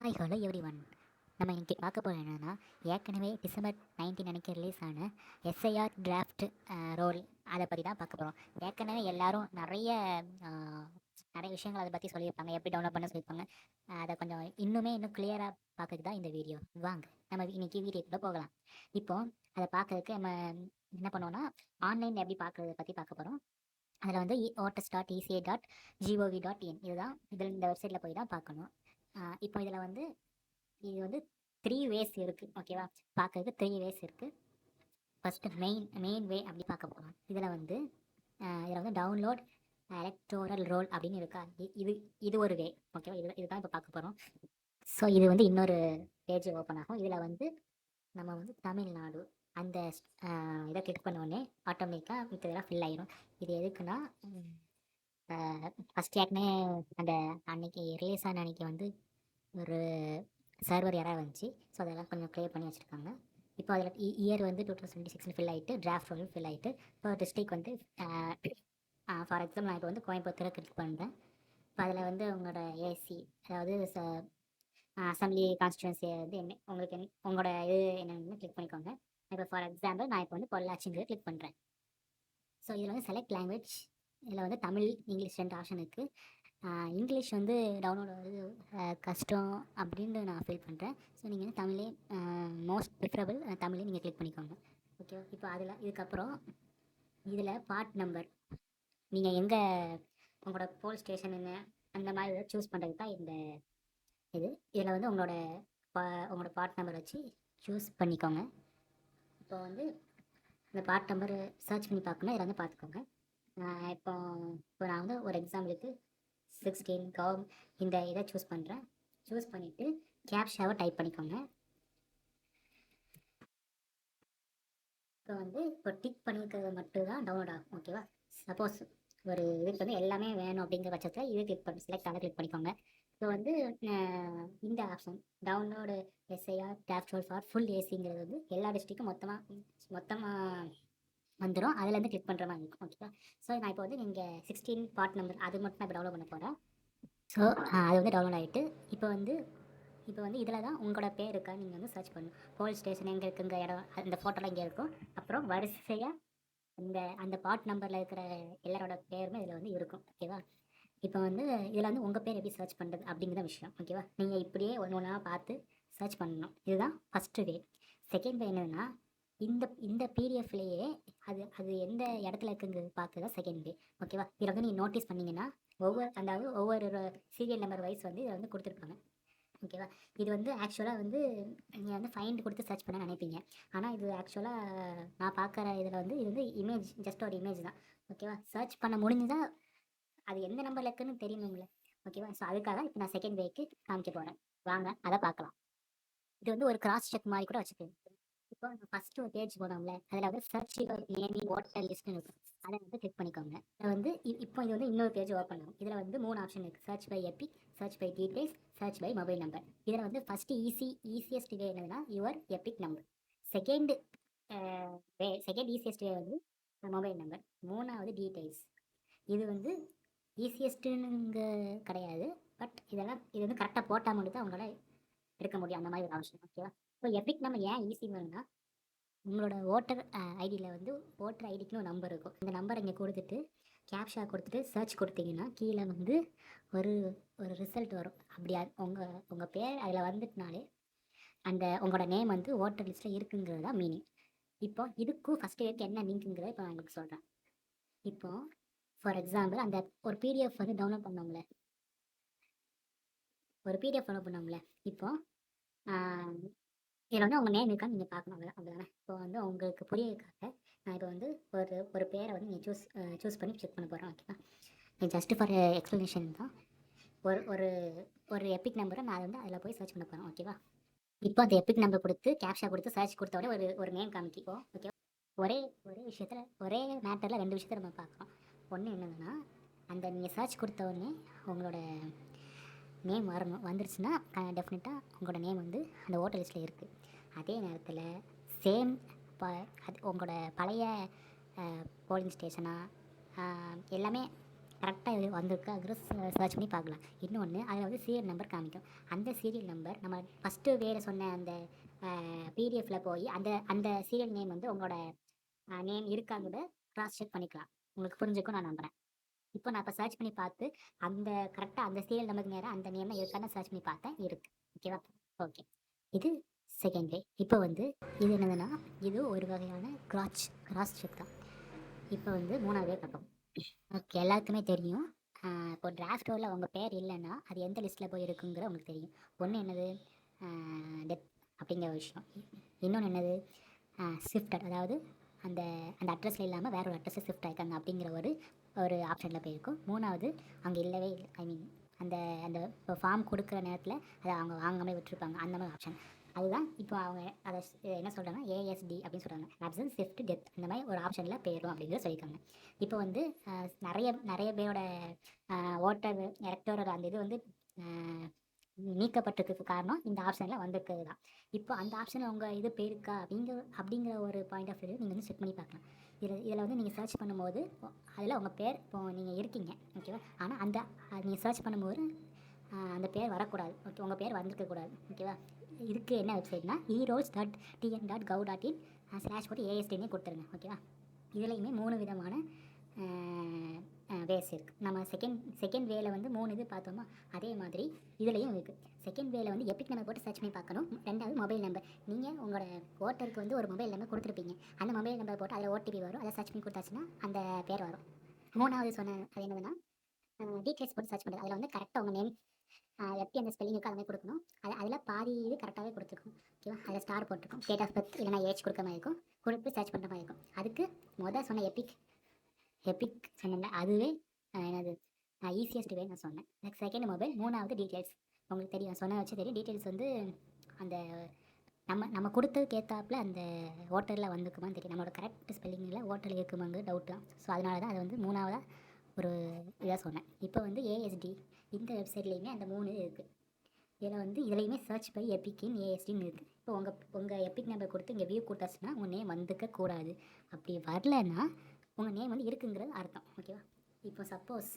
Hi hello every one. நம்ம இன்றைக்கி பார்க்க போகிறது என்னென்னா, ஏற்கனவே டிசம்பர் 19 அன்றைக்கி ரிலீஸ் ஆன எஸ்ஐஆர் டிராஃப்ட் ரோல் அதை பற்றி தான் பார்க்க போகிறோம். ஏற்கனவே எல்லாரும் நிறைய விஷயங்கள் அதை பற்றி சொல்லியிருப்பாங்க, எப்படி டவுன்லோட் பண்ண சொல்லியிருப்பாங்க. அதை கொஞ்சம் இன்னும் கிளியராக பார்க்கறதுக்கு தான் இந்த வீடியோ. வாங்க நம்ம இன்றைக்கி வீடியோக்குள்ளே போகலாம். இப்போ அதை பார்க்கறதுக்கு நம்ம என்ன பண்ணுவோன்னா, ஆன்லைனில் எப்படி பார்க்குறத பற்றி பார்க்க போகிறோம். அதில் வந்து voters.eca.gov.in இந்த வெப்சைட்டில் போய் தான் பார்க்கணும். இப்போ இதில் வந்து இது வந்து 3 வேஸ் இருக்குது, ஓகேவா? பார்க்கறதுக்கு 3 வேஸ் இருக்குது. ஃபஸ்ட்டு மெயின் வே அப்படி பார்க்க போகலாம். இதில் வந்து டவுன்லோட் எலக்டோரல் ரோல் அப்படின்னு இருக்கா. இது இது ஒரு வே, ஓகேவா? இதுதான் இப்போ பார்க்க போகிறோம். ஸோ இது வந்து இன்னொரு பேஜ் ஓப்பன் ஆகும். இதில் வந்து நம்ம வந்து தமிழ்நாடு அந்த இதை கிளிக் பண்ணோடனே ஆட்டோமேட்டிக்காக இதெல்லாம் ஃபில் ஆயிரும். இது எதுக்குன்னா, ஃபஸ்ட் ஏற்கனவே அந்த அன்னைக்கு ரிலீஸ் ஆன அன்னைக்கு வந்து ஒரு சர்வர் யாராவது வந்துச்சு. ஸோ அதெல்லாம் கொஞ்சம் க்ளியர் பண்ணி வச்சுருக்காங்க. இப்போ அதில் இயர் வந்து 2026 ஃபில் ஆகிட்டு, டிராஃப்ட் ரோல் ஃபில் ஆகிட்டு, இப்போ டிஸ்ட்ரிக் வந்து ஃபார் எக்ஸாம்பிள் நான் இப்போ வந்து கோயம்புத்தூரை கிளிக் பண்ணுறேன். இப்போ அதில் வந்து உங்களோட ஏசி, அதாவது அசம்பிளி கான்ஸ்டியூன்சி வந்து என்ன உங்களுக்கு உங்களோட இது என்னென்னு கிளிக் பண்ணிக்கோங்க. இப்போ ஃபார் எக்ஸாம்பிள் நான் இப்போ வந்து பொள்ளாச்சிங்கிறது கிளிக் பண்ணுறேன். ஸோ இதில் வந்து செலக்ட் லாங்குவேஜ், இதில் வந்து தமிழ், இங்கிலீஷ் 2 ஆப்ஷன் இருக்குது. இங்கிலீஷ் வந்து டவுன்லோட் ஆகுது கஷ்டம் அப்படின்னு நான் ஃபீல் பண்ணுறேன். ஸோ நீங்கள் வந்து தமிழே மோஸ்ட் ப்ரிஃபரபிள் தமிழே நீங்கள் கிளிக் பண்ணிக்கோங்க, ஓகே? இப்போ இதுக்கப்புறம் இதில் பார்ட் நம்பர், நீங்கள் எங்கே உங்களோட போல் ஸ்டேஷன் என்ன அந்த மாதிரி சூஸ் பண்ணுறதுக்கு தான் இதில் வந்து உங்களோட பார்ட் நம்பர் வச்சு சூஸ் பண்ணிக்கோங்க. இப்போ வந்து இந்த பார்ட் நம்பர் சர்ச் பண்ணி பார்க்கணும், இதில் வந்து பார்த்துக்கோங்க. இப்போ நான் வந்து ஒரு எக்ஸாம்பிளுக்கு 16 இந்த இதை சூஸ் பண்ணுறேன். சூஸ் பண்ணிவிட்டு கேப்ஷாவை டைப் பண்ணிக்கோங்க. இப்போ டிக் பண்ணிக்கிறது மட்டும் தான் டவுன்லோட் ஆகும், ஓகேவா? சப்போஸ் ஒரு இதுக்கு வந்து எல்லாமே வேணும் அப்படிங்கிற பட்சத்தில் இது செலக்ட் ஆக கிளிக் பண்ணிக்கோங்க. இப்போ வந்து இந்த option download SIR draft roll for full ஏசிங்கிறது வந்து எல்லா டிஸ்ட்ரிக்கும் மொத்தமாக வந்துடும். அதுலேருந்து கிளிக் பண்ணுற மாதிரி இருக்கும், ஓகேவா? ஸோ நான் இப்போ வந்து நீங்கள் 16 பார்ட் நம்பர் அது மட்டும் நான் இப்போ டவுன்லோட் பண்ண போகிறேன். ஸோ அது வந்து டவுன்லோட் ஆகிட்டு இப்போ வந்து இதில் தான் உங்களோட பேர் இருக்கா நீங்கள் வந்து சர்ச் பண்ணணும். போலீஸ் ஸ்டேஷன் எங்கே இருக்குங்க இடம், அந்த ஃபோட்டோலாம் இங்கே இருக்கும். அப்புறம் வரிசையாக அந்த பார்ட் நம்பரில் இருக்கிற எல்லாரோட பேருமே இதில் வந்து இருக்கும், ஓகேவா? இப்போ வந்து இதில் வந்து உங்கள் பேர் எப்படி சர்ச் பண்ணுறது அப்படிங்கிற விஷயம், ஓகேவா? நீங்கள் இப்படியே ஒன்று ஒன்றா பார்த்து சர்ச் பண்ணணும். இதுதான் ஃபஸ்ட்டு வே. செகண்ட் வே என்னென்னா, இந்த பிடிஎஃப்லேயே அது எந்த இடத்துல இருக்குங்கிறது பார்க்குறதா செகண்ட் வே, ஓகேவா? இதில் வந்து நீங்கள் நோட்டீஸ் பண்ணிங்கன்னா ஒவ்வொரு சீரியல் நம்பர் வைஸ் வந்து இதை வந்து கொடுத்துருப்பாங்க, ஓகேவா? இது வந்து ஆக்சுவலாக வந்து நீங்கள் வந்து ஃபைண்ட் கொடுத்து சர்ச் பண்ண நினைப்பீங்க. ஆனால் இது ஆக்சுவலாக நான் பார்க்குற இதில் வந்து இது வந்து இமேஜ், ஜஸ்ட் ஒரு இமேஜ் தான், ஓகேவா? சர்ச் பண்ண முடிஞ்சுதான் அது எந்த நம்பரில் இருக்குன்னு தெரியணும்ல, ஓகேவா? ஸோ அதுக்காக இப்போ நான் செகண்ட் வேக்கு காமிக்க போகிறேன். வாங்க அதை பார்க்கலாம். இது வந்து ஒரு கிராஸ் செக் மாதிரி கூட வச்சுக்கோங்க. இப்போ நம்ம ஃபஸ்ட்டு ஒரு பேஜ் போனோம்ல, அதில் வந்து சர்ச் நேமிங் வாட்டர் லிஸ்ட்னு இருக்கும். அதை வந்து கிளிக் பண்ணிக்கோங்க. அதை வந்து இப்போ இது வந்து இன்னொரு பேஜ் ஓப்பன் ஆகும். இதில் வந்து 3 ஆப்ஷன் இருக்குது. Search by EPIC, search by details, search by mobile number. இதில் வந்து ஃபஸ்ட்டு ஈஸியஸ்ட் வே என்னதுன்னா your EPIC number. Second easiest way வந்து மொபைல் நம்பர். 3வது டீடைல்ஸ். இது வந்து ஈஸியஸ்ட்டுங்க கிடையாது, பட் இது வந்து கரெக்டாக போட்டால் மட்டும் தான் அவங்களால எடுக்க முடியும், அந்த மாதிரி ஒரு ஆப்ஷன், ஓகேவா? இப்போ எபிக் நம்ம ஏன் ஈஸி வேணும்னா, உங்களோட ஓட்டர் ஐடியில் வந்து ஓட்டர் ஐடிக்குன்னு ஒரு நம்பர் இருக்கும். அந்த நம்பர் இங்கே கொடுத்துட்டு கேப்ஷா கொடுத்துட்டு சர்ச் கொடுத்தீங்கன்னா கீழே வந்து ஒரு ரிசல்ட் வரும். அப்படியா உங்கள் பேர் அதில் வந்துட்டுனாலே உங்களோட நேம் வந்து ஓட்டர் லிஸ்ட்டில் இருக்குங்கிறது தான் மீனிங். இப்போ இதுக்கும் ஃபஸ்ட்டு வேக்கு என்ன லிங்க்குங்கிறத இப்போ நான் உங்களுக்கு சொல்கிறேன். இப்போ ஃபார் எக்ஸாம்பிள் அந்த ஒரு பிடிஎஃப் வந்து டவுன்லோட் பண்ணோம்ல, இப்போ இதில் வந்து உங்கள் நேம் இருக்கான்னு நீங்கள் பார்க்கணும், அவ்வளோதானே? இப்போ வந்து உங்களுக்கு புரியறதுக்காக நான் இப்போ வந்து ஒரு பேரை வந்து நீங்கள் சூஸ் பண்ணி செக் பண்ண போகிறேன், ஓகேவா? ஜஸ்ட் ஃபார் எக்ஸ்ப்ளனேஷன் தான். ஒரு எபிக் நம்பரை நான் வந்து அதில் போய் சர்ச் பண்ண போகிறேன், ஓகேவா? இப்போ அந்த எபிக் நம்பர் கொடுத்து கேப்ஷா கொடுத்து சர்ச் கொடுத்த உடனே ஒரு நேம் காமிக்கும், ஓகே? ஒரே ஒரே மேட்டரில் 2 விஷயத்தை நம்ம பார்க்குறோம். ஒன்று என்னதுன்னா, அந்த நீங்கள் சர்ச் கொடுத்த உடனே உங்களோட நேம் வந்துருச்சுன்னா டெஃபினட்டாக உங்களோட நேம் வந்து அந்த ஓட்டர் லிஸ்ட்டில் இருக்குது. அதே நேரத்தில் சேம் அது உங்களோட பழைய போலிங் ஸ்டேஷனாக எல்லாமே கரெக்டாக இது வந்திருக்கு அதில் சர்ச் பண்ணி பார்க்கலாம். இன்னொன்று அதில் வந்து சீரியல் நம்பர் காமிக்கும். அந்த சீரியல் நம்பர் நம்ம ஃபஸ்ட்டு வேறு சொன்ன அந்த பிடிஎஃப்ல போய் அந்த அந்த சீரியல் நேம் வந்து உங்களோட நேம் இருக்கான்னு கிராஸ் செக் பண்ணிக்கலாம். உங்களுக்கு புரிஞ்சுக்கும் நான் நம்புகிறேன். இப்போ நான் இப்போ சர்ச் பண்ணி பார்த்து அந்த கரெக்டாக அந்த சீரியல் நம்பருக்கு நேராக அந்த நேமை இருக்கான்னு சர்ச் பண்ணி பார்த்தேன், இருக்குது. ஓகேவா? ஓகே. இது செகண்ட் வே. இப்போ வந்து இது என்னதுன்னா இது ஒரு வகையான கிராஸ் செக் தான். இப்போ வந்து மூணாவது வே பார்ப்போம். ஓகே, எல்லாருக்குமே தெரியும். இப்போ டிராஃப்ட் ரோலில் உங்கள் பேர் இல்லைன்னா அது எந்த லிஸ்ட்டில் போய் இருக்குங்கிற உங்களுக்கு தெரியும். ஒன்று என்னது டெத் அப்படிங்கிற ஒரு விஷயம். இன்னொன்று என்னது ஷிஃப்டட், அதாவது அந்த அந்த அட்ரஸில் இல்லாமல் வேற ஒரு அட்ரஸில் ஷிஃப்ட் ஆகிருக்காங்க அப்படிங்கிற ஒரு ஆப்ஷனில் போயிருக்கும். மூணாவது அங்கே இல்லவே இல்லை, ஐ மீன் அந்த அந்த இப்போ ஃபார்ம் கொடுக்குற நேரத்தில் அதை அவங்க வாங்காமல் விட்டுருப்பாங்க, அந்த மாதிரி ஆப்ஷன். அதுதான் இப்போ அவங்க அதை என்ன சொல்கிறாங்கன்னா ஏஎஸ்டி அப்படின்னு சொல்கிறாங்க, ஆப்சன்ஸ் ஷிஃப்ட் டெத், இந்த மாதிரி ஒரு ஆப்ஷனில் போயிடும் அப்படிங்கிறத சொல்லியிருக்காங்க. இப்போ வந்து நிறைய பேரோட ஓட்டர் எலக்டரோட அந்த இது வந்து நீக்கப்பட்டிருக்கு காரணம் இந்த ஆப்ஷனில் வந்திருக்கிறது தான். இப்போ அந்த ஆப்ஷனில் உங்கள் இது போயிருக்கா அப்படிங்கிற ஒரு பாயிண்ட் ஆஃப் வியூ நீங்கள் வந்து செக் பண்ணி பார்க்கலாம். இதில் வந்து நீங்கள் சர்ச் பண்ணும்போது அதில் உங்கள் பேர் இப்போ நீங்கள் இருக்கீங்க, ஓகேவா? ஆனால் நீங்கள் சர்ச் பண்ணும்போது அந்த பேர் வரக்கூடாது, ஓகே? உங்கள் பேர் வந்திருக்கக்கூடாது, ஓகேவா? இதுக்கு என்ன வெப்சைட்னா erols.tn.gov.in/ASDனே கொடுத்துருங்க, ஓகேவா? இதுலேயுமே 3 விதமான வேஸ் இருக்குது. நம்ம செகண்ட் வேல வந்து 3 இது பார்த்தோமா, அதே மாதிரி இதுலேயும் இருக்குது. செகண்ட் வேல வந்து எப்பிக் நம்பர் போட்டு சர்ச் பண்ணி பார்க்கணும். ரெண்டாவது மொபைல் நம்பர். நீங்கள் உங்களோட ஓட்டருக்கு வந்து ஒரு மொபைல் நம்பர் கொடுத்துருப்பீங்க, அந்த மொபைல் நம்பர் போட்டு அதில் ஓடிபி வரும், அதை சர்ச் பண்ணி கொடுத்தாச்சுன்னா அந்த பேர் வரும். மூணாவது சொன்ன அது என்னதுன்னா டீட்டெயில்ஸ் போட்டு சர்ச் பண்ணுறது. அதில் வந்து கரெக்டாக உங்கள் நேம் எப்படி அந்த ஸ்பெல்லிங் இருக்கோ அதுமாதிரி கொடுக்கணும். அதில் பாதி இது கரெக்டாகவே கொடுத்துருக்கோம், ஓகேவா? அதில் ஸ்டார் போட்டிருக்கோம், டேட் ஆஃப் பர்த் இல்லைனா ஏஜ் கொடுக்குற மாதிரி இருக்கும், கொடுத்து சர்ச் பண்ணுற மாதிரி இருக்கும். அதுக்கு சொன்ன எப்பிக் சொன்னேன்ல, அதுவே என்னது ஈஸியஸ்ட் வே நான் சொன்னேன். நெக்ஸ்ட் செகண்ட் மொபைல், மூணாவது டீட்டெயில்ஸ். உங்களுக்கு தெரியும், சொன்ன வச்சு தெரியும். டீட்டெயில்ஸ் வந்து அந்த நம்ம கொடுத்ததுக்கு ஏற்றாப்புல அந்த ஓட்டரில் வந்துக்குமான்னு தெரியும். நம்மளோட கரெக்ட் ஸ்பெல்லிங்கில் ஓட்டரில் இருக்குமாங்க டவுட் தான். ஸோ அதனால தான் அது வந்து மூணாவதாக ஒரு இதாக சொன்னேன். இப்போ வந்து ஏஎஸ்டி இந்த வெப்சைட்லேயுமே அந்த 3 இருக்குது. இதில் வந்து இதுலேயுமே சர்ச் பை எப்பிக்கின் ஏஎஸ்டின்னு இருக்குது. இப்போ உங்கள் எப்பிக் நம்பர் கொடுத்து இங்கே வியூ கொடுத்தாச்சுன்னா உங்கள் நேம் வந்துக்க கூடாது. அப்படி வரலன்னா உங்கள் நேம் வந்து இருக்குங்கிறது அர்த்தம், ஓகேவா? இப்போ சப்போஸ்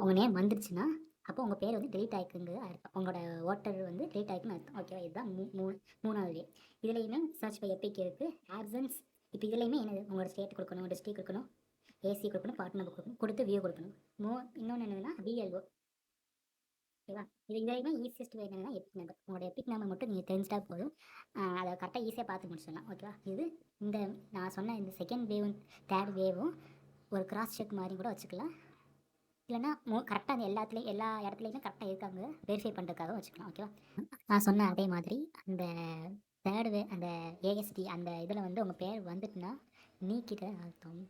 உங்கள் நேம் வந்துருச்சுன்னா அப்போ உங்கள் பேர் வந்து டெலிட் ஆகிக்குங்கிறது அர்த்தம், உங்களோட ஓட்டர் வந்து டெலிட் ஆகிக்குன்னு அர்த்தம், ஓகேவா? இதுதான் மூணாவது. இதுலேயுமே சர்ச் பை எப்பிக் இருக்குது, ஆப்சன்ஸ். இப்போ இதுலேயுமே என்னது உங்களோட ஸ்டேட் கொடுக்கணும், டிஸ்ட்ரிக் கொடுக்கணும், ஏசி கொடுக்கணும், பார்ட் நம்பர் கொடுக்கணும், கொடுத்து வியூ கொடுக்கணும். இன்னொன்று என்னதுன்னா பிஎல்ஓ, ஓகேவா? இதுலேயுமே ஈஸியஸ்ட் வே என்னன்னா எப்பிக் நம்பர். உங்களோட எப்பிக் நம்பர் மட்டும் நீங்கள் தெரிஞ்சிட்டா போதும், அதை கரெக்டாக ஈஸியாக பார்த்து முடிச்சிடலாம், ஓகேவா? இது இந்த நான் சொன்ன இந்த செகண்ட் வேவும் தேர்ட் வேவும் ஒரு கிராஸ் செக் மாதிரி கூட வச்சுக்கலாம். இல்லைன்னா கரெக்டாக அந்த எல்லா இடத்துலையுமே கரெக்டாக இருக்காங்க வெரிஃபை பண்ணுறதுக்காக வச்சுக்கலாம், ஓகேவா? நான் சொன்ன அதே மாதிரி அந்த தேர்ட் வே அந்த ஏஎஸ்டி அந்த இதில் வந்து உங்கள் பேர் வந்துட்டுனா நீக்கிட்ட அர்த்தம்.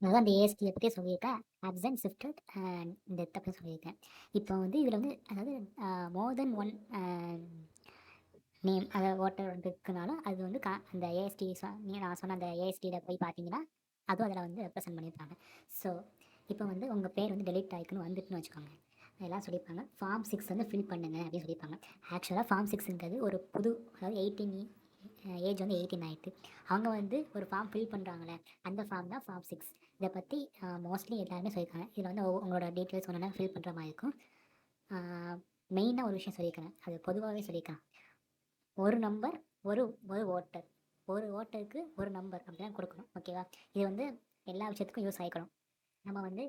அதான் அந்த ஏஎஸ்டியை பற்றி சொல்லியிருக்கேன், ஆப்சன்ட் ஷிஃப்டட் டெத் அப்படின்னு சொல்லியிருக்கேன். இப்போ வந்து இதில் வந்து அதாவது மோர் தென் ஒன் நேம் அதாவது ஓட்டர் வந்து இருக்குனாலும் அது வந்து அந்த ஏஎஸ்டி நான் சொன்ன அந்த ஏஎஸ்டியில் போய் பார்த்தீங்கன்னா அதுவும் அதில் வந்து ரெப்ரசென்ட் பண்ணியிருப்பாங்க. ஸோ இப்போ வந்து உங்கள் பேர் வந்து டெலிட் ஆகிக்குன்னு வந்துட்டுன்னு வச்சுக்கோங்க, அதெல்லாம் சொல்லியிருப்பாங்க. ஃபார்ம் 6 வந்து ஃபில் பண்ணுங்க அப்படின்னு சொல்லியிருப்பாங்க. ஆக்சுவலாக ஃபார்ம் 6ங்கிறது ஒரு புது, அதாவது 18 ஏஜ் வந்து 18 ஆகிட்டு அவங்க வந்து ஒரு ஃபார்ம் ஃபில் பண்ணுறாங்களே அந்த ஃபார்ம் தான் ஃபார்ம் 6. இதை பற்றி மோஸ்ட்லி எல்லாருமே சொல்லியிருக்காங்க. இதில் வந்து உங்களோட டீட்டெயில்ஸ் ஒன்று ஃபில் பண்ணுற மாதிரி இருக்கும். மெயினாக ஒரு விஷயம் சொல்லியிருக்காங்க, அது பொதுவாகவே சொல்லியிருக்காங்க, ஒரு நம்பர் ஒரு ஓட்டருக்கு ஒரு நம்பர் அப்படி தான் கொடுக்கணும், ஓகேவா? இது வந்து எல்லா விஷயத்துக்கும் யூஸ் ஆகிக்கணும். நம்ம வந்து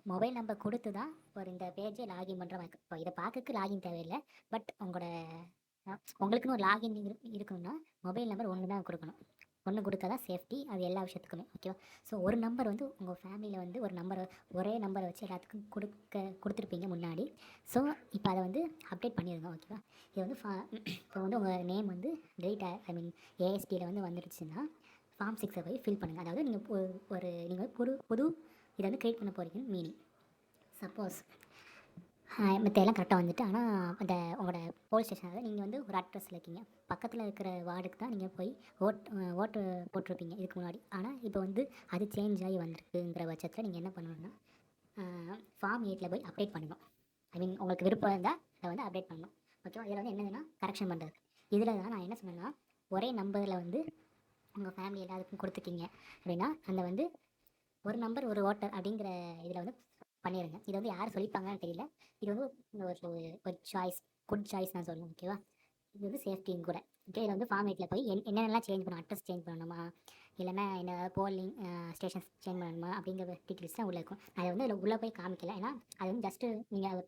மொபைல் நம்பர் கொடுத்து தான் ஒரு இந்த பேஜை லாகின் பண்ணுற மாதிரி. இப்போ இதை பார்க்கறதுக்கு லாகின் தேவையில்லை, பட் உங்களுக்குன்னு ஒரு லாகின் இருக்கணும்னா மொபைல் நம்பர் ஒன்று தான் கொடுக்கணும். ஒன்று கொடுத்தா தான் சேஃப்டி, அது எல்லா விஷயத்துக்குமே, ஓகேவா? ஸோ ஒரு நம்பர் வந்து உங்கள் ஃபேமிலியில் வந்து ஒரே நம்பரை வச்சு எல்லாத்துக்கும் கொடுத்துருப்பீங்க முன்னாடி. ஸோ இப்போ அதை வந்து அப்டேட் பண்ணிடுங்க, ஓகேவா? இது வந்து இப்போ வந்து உங்கள் நேம் வந்து ஐ மீன் ஏஎஸ்டியில் வந்து வந்துடுச்சுன்னா ஃபார்ம் 6 போய் ஃபில் பண்ணுங்கள். அதாவது நீங்கள் புது இதை வந்து க்ரியேட் பண்ண போகிறீங்கன்னு மீனிங். சப்போஸ் மற்ற எல்லாம் கரெக்டாக வந்துட்டு ஆனால் அந்த உங்களோட போலீஸ் ஸ்டேஷனில் நீங்கள் வந்து ஒரு அட்ரஸில் இருக்கீங்க, பக்கத்தில் இருக்கிற வார்டுக்கு தான் நீங்கள் போய் ஓட்டு போட்டிருப்பீங்க இதுக்கு முன்னாடி. ஆனால் இப்போ வந்து அது சேஞ்ச் ஆகி வந்திருக்குங்கிற பட்சத்தில் நீங்கள் என்ன பண்ணணும்னா ஃபார்ம் 8 போய் அப்டேட் பண்ணணும். ஐ மீன் உங்களுக்கு விருப்பம் இருந்தால் அதை வந்து அப்டேட் பண்ணணும், ஓகேவா? இதில் வந்து என்னதுன்னா கரெக்ஷன் பண்ணுறது. இதில் தான் நான் என்ன சொன்னேன்னா ஒரே நம்பரில் வந்து உங்கள் ஃபேமிலி எல்லாருக்கும் கொடுத்துட்டீங்க அப்படின்னா அந்த வந்து ஒரு நம்பர் ஒரு ஓட்டர் அப்படிங்கிற இதில் வந்து பண்ணிடுங்க. இது வந்து யார் சொல்லிப்பாங்கன்னு தெரியல. இது வந்து ஒரு சாய்ஸ், குட் சாய்ஸ் நான் சொல்லுவேன். ஓகேவா? இது வந்து சேஃப்டியும் கூட. ஓகே, இதில் வந்து ஃபார்ம் 8ல் போய் என்னென்னலாம் சேஞ்ச் பண்ணணும், அட்ரஸ் சேஞ்ச் பண்ணணுமா, இல்லைன்னா என்ன போலிங் ஸ்டேஷன்ஸ் சேஞ்ச் பண்ணணுமா அப்படிங்கிற டீட்டெயில்ஸ் தான் உள்ளே இருக்கும். அதை வந்து இதில் உள்ளே போய் காமிக்கல. ஏன்னா அது வந்து ஜஸ்ட்டு நீங்கள் அதை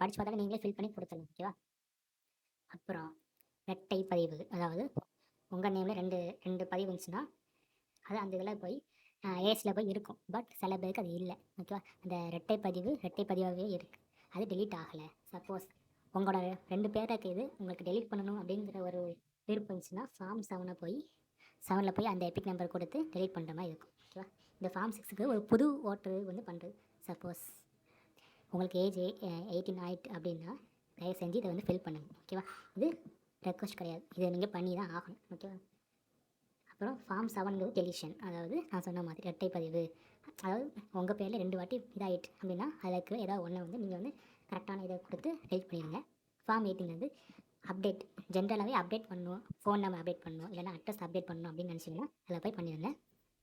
படித்து பார்த்தாக்க நீங்களே ஃபில் பண்ணி கொடுத்துடலாம். ஓகேவா? அப்புறம் இரட்டை பதிவு, அதாவது உங்கள் நேமில் ரெண்டு ரெண்டு பதிவு இருந்துச்சுன்னா அது அந்த இதில் போய் ஏஸில் போய் இருக்கும். பட் சில பேருக்கு அது இல்லை. ஓகேவா? அந்த ரெட்டை பதிவாகவே இருக்குது. அது டெலீட் ஆகலை. சப்போஸ் உங்களோட 2 பேருக்கு இது உங்களுக்கு டெலீட் பண்ணணும் அப்படிங்கிற ஒரு விருப்பம் இருந்துச்சுன்னா ஃபார்ம் 7ல் போய் அந்த எபிக் நம்பர் கொடுத்து டெலீட் பண்ணுற மாதிரி இருக்கும். ஓகேவா? இந்த ஃபார்ம் 6க்கு ஒரு புது ஓட்டர் வந்து பண்ணுறது. சப்போஸ் உங்களுக்கு ஏஜ் 18 ஆயிட்டு அப்படின்னா தயவு செஞ்சு இதை வந்து ஃபில் பண்ணுங்கள். ஓகேவா? இது ரெக்வஸ்ட் கிடையாது, இதை நீங்கள் பண்ணி தான் ஆகணும். ஓகேவா? அப்புறம் ஃபார்ம் 7ங்கிறது டெலிஷன், அதாவது நான் சொன்ன மாதிரி இரட்டை பதிவு. அதாவது உங்கள் பேரில் 2 வாட்டி இதாகிட்டு அப்படின்னா அதில் இருக்கிற ஏதாவது ஒன்று வந்து நீங்கள் வந்து கரெக்டான இதை கொடுத்து டெலிட் பண்ணிடுங்க. ஃபார்ம் 18 அப்டேட், ஜென்ரலாகவே அப்டேட் பண்ணணும், ஃபோன் நம்பர் அப்டேட் பண்ணணும், இல்லைனா அட்ரஸ் அப்டேட் பண்ணணும் அப்படின்னு நினச்சிங்கன்னா அதில் போய் பண்ணிடுங்க.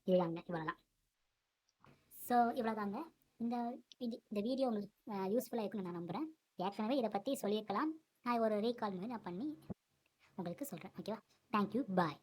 இதுதாங்க, இவ்வளோதான். ஸோ இவ்வளோதாங்க. இந்த இந்த வீடியோ உங்களுக்கு யூஸ்ஃபுல்லாக இருக்குன்னு நான் நம்புகிறேன். ஏற்கனவே இதை பற்றி சொல்லியிருக்கலாம், நான் ஒரு ரீகால் மாதிரி நான் பண்ணி உங்களுக்கு சொல்கிறேன். ஓகேவா? தேங்க்யூ, பாய்.